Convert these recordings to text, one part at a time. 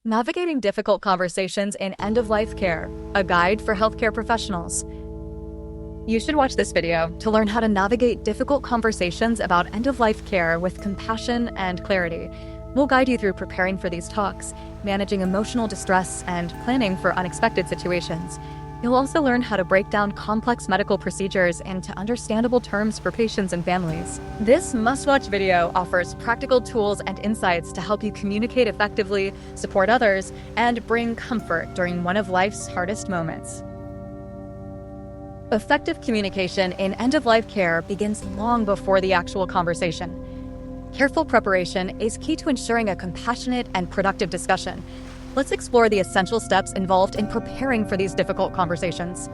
Navigating Difficult Conversations in End-of-Life Care, a guide for healthcare professionals. You should watch this video to learn how to navigate difficult conversations about end-of-life care with compassion and clarity. We'll guide you through preparing for these talks, managing emotional distress, and planning for unexpected situations. You'll also learn how to break down complex medical procedures into understandable terms for patients and families. This must-watch video offers practical tools and insights to help you communicate effectively, support others, and bring comfort during one of life's hardest moments. Effective communication in end-of-life care begins long before the actual conversation. Careful preparation is key to ensuring a compassionate and productive discussion. Let's explore the essential steps involved in preparing for these difficult conversations.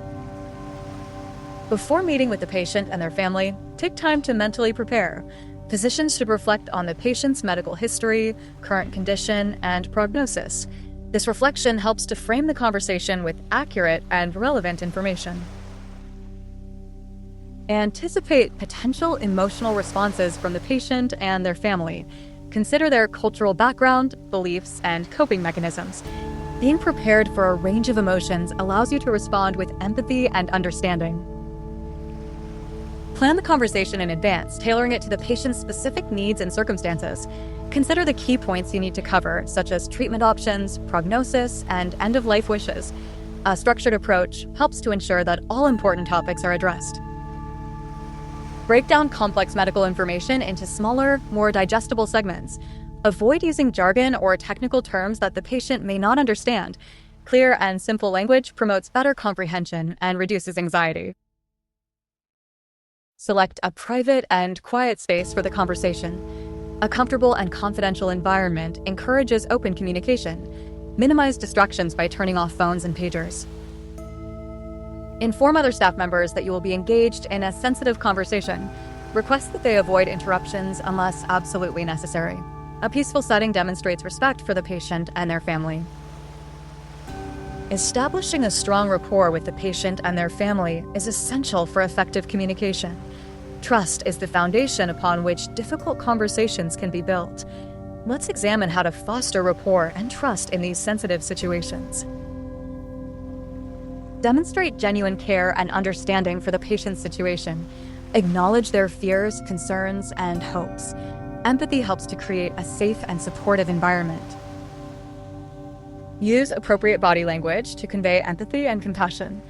Before meeting with the patient and their family, take time to mentally prepare. Physicians should reflect on the patient's medical history, current condition, and prognosis. This reflection helps to frame the conversation with accurate and relevant information. Anticipate potential emotional responses from the patient and their family. Consider their cultural background, beliefs, and coping mechanisms. Being prepared for a range of emotions allows you to respond with empathy and understanding. Plan the conversation in advance, tailoring it to the patient's specific needs and circumstances. Consider the key points you need to cover, such as treatment options, prognosis, and end-of-life wishes. A structured approach helps to ensure that all important topics are addressed. Break down complex medical information into smaller, more digestible segments. Avoid using jargon or technical terms that the patient may not understand. Clear and simple language promotes better comprehension and reduces anxiety. Select a private and quiet space for the conversation. A comfortable and confidential environment encourages open communication. Minimize distractions by turning off phones and pagers. Inform other staff members that you will be engaged in a sensitive conversation. Request that they avoid interruptions unless absolutely necessary. A peaceful setting demonstrates respect for the patient and their family. Establishing a strong rapport with the patient and their family is essential for effective communication. Trust is the foundation upon which difficult conversations can be built. Let's examine how to foster rapport and trust in these sensitive situations. Demonstrate genuine care and understanding for the patient's situation. Acknowledge their fears, concerns, and hopes. Empathy helps to create a safe and supportive environment. Use appropriate body language to convey empathy and compassion.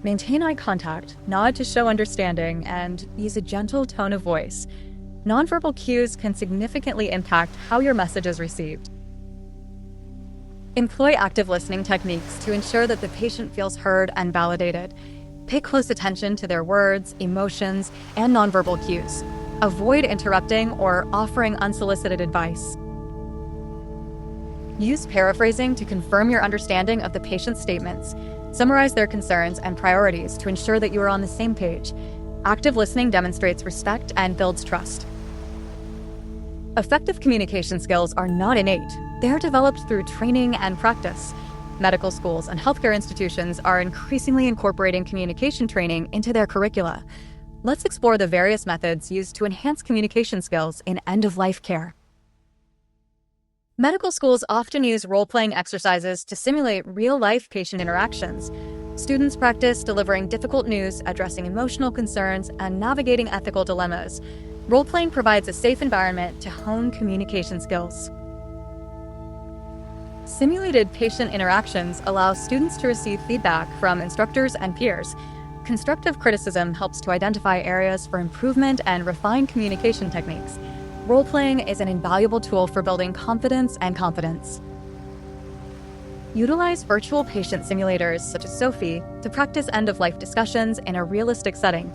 Maintain eye contact, nod to show understanding, and use a gentle tone of voice. Nonverbal cues can significantly impact how your message is received. Employ active listening techniques to ensure that the patient feels heard and validated. Pay close attention to their words, emotions, and nonverbal cues. Avoid interrupting or offering unsolicited advice. Use paraphrasing to confirm your understanding of the patient's statements. Summarize their concerns and priorities to ensure that you are on the same page. Active listening demonstrates respect and builds trust. Effective communication skills are not innate. They are developed through training and practice. Medical schools and healthcare institutions are increasingly incorporating communication training into their curricula. Let's explore the various methods used to enhance communication skills in end-of-life care. Medical schools often use role-playing exercises to simulate real-life patient interactions. Students practice delivering difficult news, addressing emotional concerns, and navigating ethical dilemmas. Role-playing provides a safe environment to hone communication skills. Simulated patient interactions allow students to receive feedback from instructors and peers. Constructive criticism helps to identify areas for improvement and refine communication techniques. Role-playing is an invaluable tool for building confidence and competence. Utilize virtual patient simulators, such as Sophie, to practice end-of-life discussions in a realistic setting.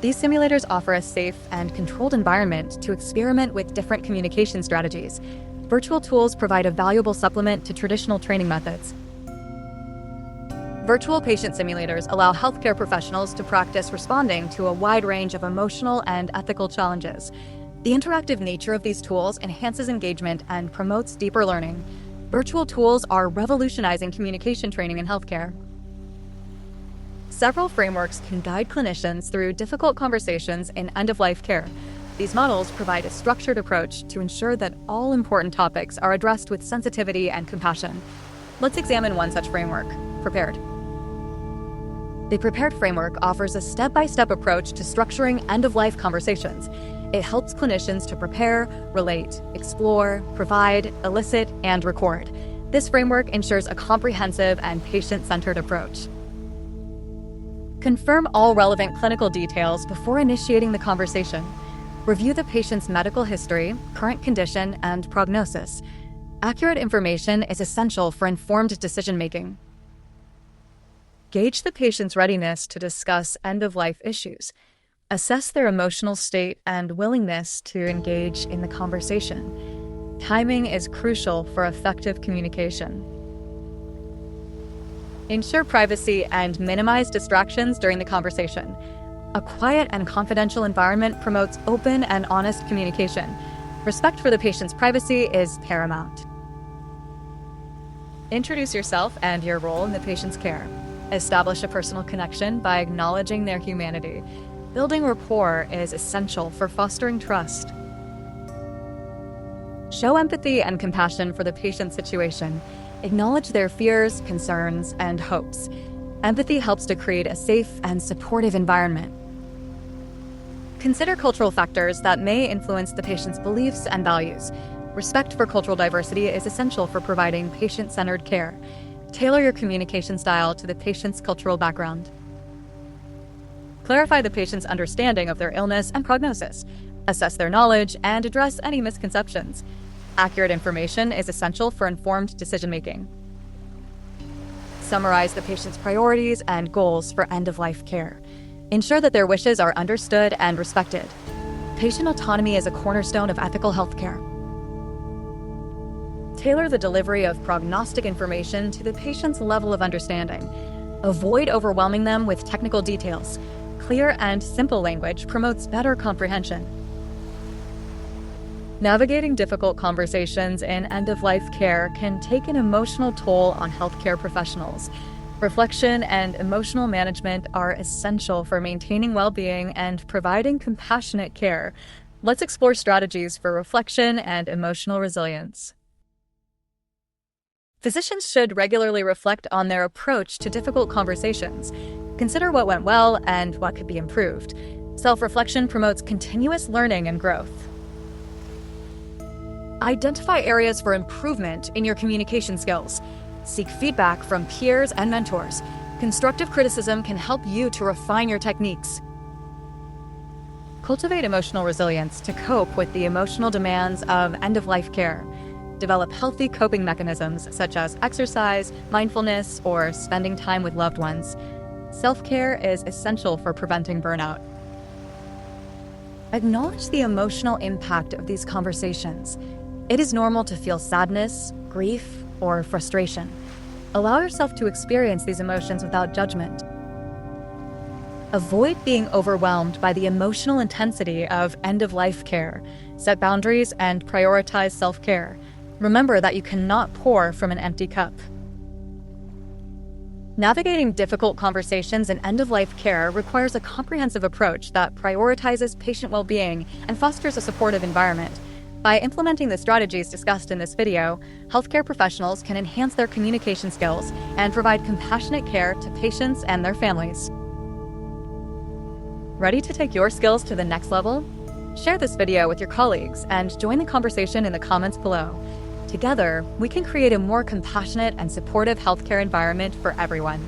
These simulators offer a safe and controlled environment to experiment with different communication strategies. Virtual tools provide a valuable supplement to traditional training methods. Virtual patient simulators allow healthcare professionals to practice responding to a wide range of emotional and ethical challenges. The interactive nature of these tools enhances engagement and promotes deeper learning. Virtual tools are revolutionizing communication training in healthcare. Several frameworks can guide clinicians through difficult conversations in end-of-life care. These models provide a structured approach to ensure that all important topics are addressed with sensitivity and compassion. Let's examine one such framework, Prepared. The Prepared framework offers a step-by-step approach to structuring end-of-life conversations. It helps clinicians to prepare, relate, explore, provide, elicit, and record. This framework ensures a comprehensive and patient-centered approach. Confirm all relevant clinical details before initiating the conversation. Review the patient's medical history, current condition, and prognosis. Accurate information is essential for informed decision-making. Gauge the patient's readiness to discuss end-of-life issues. Assess their emotional state and willingness to engage in the conversation. Timing is crucial for effective communication. Ensure privacy and minimize distractions during the conversation. A quiet and confidential environment promotes open and honest communication. Respect for the patient's privacy is paramount. Introduce yourself and your role in the patient's care. Establish a personal connection by acknowledging their humanity. Building rapport is essential for fostering trust. Show empathy and compassion for the patient's situation. Acknowledge their fears, concerns, and hopes. Empathy helps to create a safe and supportive environment. Consider cultural factors that may influence the patient's beliefs and values. Respect for cultural diversity is essential for providing patient-centered care. Tailor your communication style to the patient's cultural background. Clarify the patient's understanding of their illness and prognosis. Assess their knowledge and address any misconceptions. Accurate information is essential for informed decision-making. Summarize the patient's priorities and goals for end-of-life care. Ensure that their wishes are understood and respected. Patient autonomy is a cornerstone of ethical healthcare. Tailor the delivery of prognostic information to the patient's level of understanding. Avoid overwhelming them with technical details. Clear and simple language promotes better comprehension. Navigating difficult conversations in end-of-life care can take an emotional toll on healthcare professionals. Reflection and emotional management are essential for maintaining well-being and providing compassionate care. Let's explore strategies for reflection and emotional resilience. Physicians should regularly reflect on their approach to difficult conversations. Consider what went well and what could be improved. Self-reflection promotes continuous learning and growth. Identify areas for improvement in your communication skills. Seek feedback from peers and mentors. Constructive criticism can help you to refine your techniques. Cultivate emotional resilience to cope with the emotional demands of end-of-life care. Develop healthy coping mechanisms such as exercise, mindfulness, or spending time with loved ones. Self-care is essential for preventing burnout. Acknowledge the emotional impact of these conversations. It is normal to feel sadness, grief, or frustration. Allow yourself to experience these emotions without judgment. Avoid being overwhelmed by the emotional intensity of end-of-life care. Set boundaries and prioritize self-care. Remember that you cannot pour from an empty cup. Navigating difficult conversations in end-of-life care requires a comprehensive approach that prioritizes patient well-being and fosters a supportive environment. By implementing the strategies discussed in this video, healthcare professionals can enhance their communication skills and provide compassionate care to patients and their families. Ready to take your skills to the next level? Share this video with your colleagues and join the conversation in the comments below. Together, we can create a more compassionate and supportive healthcare environment for everyone.